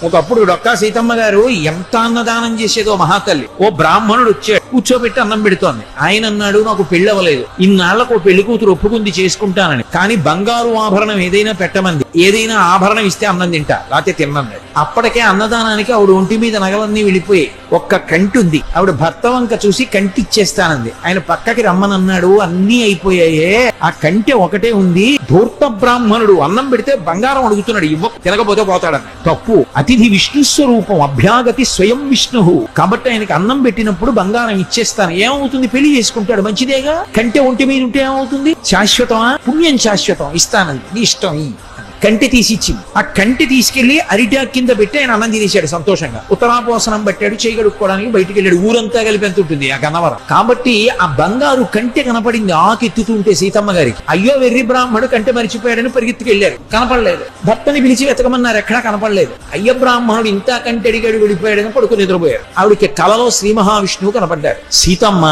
ఒకప్పుడు డొక్కా సీతమ్మ గారు ఎంత అన్నదానం చేసేదో మహాతల్లి. ఓ బ్రాహ్మణుడు వచ్చాడు, కూర్చోబెట్టి అన్నం పెడుతోంది. ఆయన అన్నాడు, నాకు పెళ్లి అవ్వలేదు, ఇన్నాళ్లకు పెళ్లి కూతురు ఒప్పుకుంది చేసుకుంటానని, కానీ బంగారు ఆభరణం ఏదైనా పెట్టమంది, ఏదైనా ఆభరణం ఇస్తే అన్నం తింటా, లేకపోతే తిన్నది. అప్పటికే అన్నదానానికి ఆవిడ ఒంటి మీద నగలన్నీ వెళ్ళిపోయి ఒక్క కంటి ఉంది. ఆవిడ భర్త వంక చూసి కంటి ఇచ్చేస్తానంది. ఆయన పక్కకి రమ్మనన్నాడు, అన్నీ అయిపోయాయే, ఆ కంటి ఒకటే ఉంది. ధూర్త బ్రాహ్మణుడు అన్నం పెడితే బంగారం అడుగుతున్నాడు, తినకపోతే పోతాడని. తప్పు. అతిథి విష్ణు స్వరూపం, అభ్యాగతి స్వయం విష్ణు. కాబట్టి ఆయనకి అన్నం పెట్టినప్పుడు బంగారం ఇచ్చేస్తాను. ఏమవుతుంది? పెళ్లి చేసుకుంటాడు, మంచిదేగా. కంటే ఒంటి మీద ఉంటే ఏమవుతుంది? శాశ్వతమా? పుణ్యం శాశ్వతం. ఇస్తానంది, నీ ఇష్టం. కంటి తీసిచ్చింది. ఆ కంటి తీసుకెళ్లి అరిటాక్ కింద పెట్టి ఆయన అన్నం తినేశాడు సంతోషంగా. ఉత్తరాపోసనం పట్టాడు, చేయి కడుక్కోవడానికి బయటికి వెళ్ళాడు. ఊరంతా కలిపి ఎంత ఉంటుంది ఆ గన్నవరం. కాబట్టి ఆ బంగారు కంటె కనపడింది ఆకెత్తుతుంటే సీతమ్మ గారికి. అయ్యో వెర్రి బ్రాహ్మణుడు కంటె మరిచిపోయాడని పరిగెత్తుకెళ్లారు, కనపడలేదు. భర్తని పిలిచి వెతకమన్నారు, ఎక్కడా కనపడలేదు. అయ్య బ్రాహ్మణుడు ఇంత కంటె అడిగాడు, వెళ్ళిపోయాడని పడుకుని నిద్రపోయారు. ఆవిడకి కలలో శ్రీ మహావిష్ణువు కనపడ్డారు. సీతమ్మ,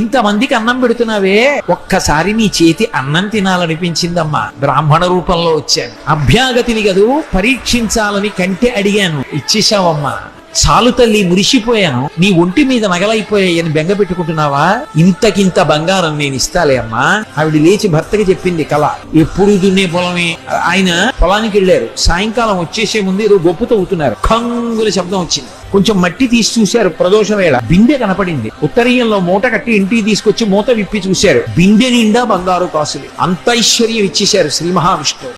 ఇంతమందికి అన్నం పెడుతున్నావే, ఒక్కసారి నీ చేతి అన్నం తినాలనిపించిందమ్మా, బ్రాహ్మణ రూపంలో వచ్చాను. అభ్యాగతిని గదు పరీక్షించాలని కంటే అడిగాను, ఇచ్చేశావమ్మా. చాలు తల్లి, మురిసిపోయాను. నీ ఒంటి మీద నగలైపోయాయని బెంగ పెట్టుకుంటున్నావా? ఇంతకింత బంగారం నేను ఇస్తాలే అమ్మా. ఆవిడ లేచి భర్తకి చెప్పింది కళ. ఎప్పుడు దున్నే పొలమే. ఆయన పొలానికి వెళ్ళారు. సాయంకాలం వచ్చేసే ముందు ఏదో గొప్పు తవ్వుతున్నారు. కంగుల శబ్దం వచ్చింది. కొంచెం మట్టి తీసి చూశారు. ప్రదోషం వేళ బిందె కనపడింది. ఉత్తరీయంలో మూట కట్టి ఇంటికి తీసుకొచ్చి మూత విప్పి చూశారు. బిందె నిండా బంగారు కాసులు. అంత ఐశ్వర్యం ఇచ్చేశారు శ్రీ మహావిష్ణువు.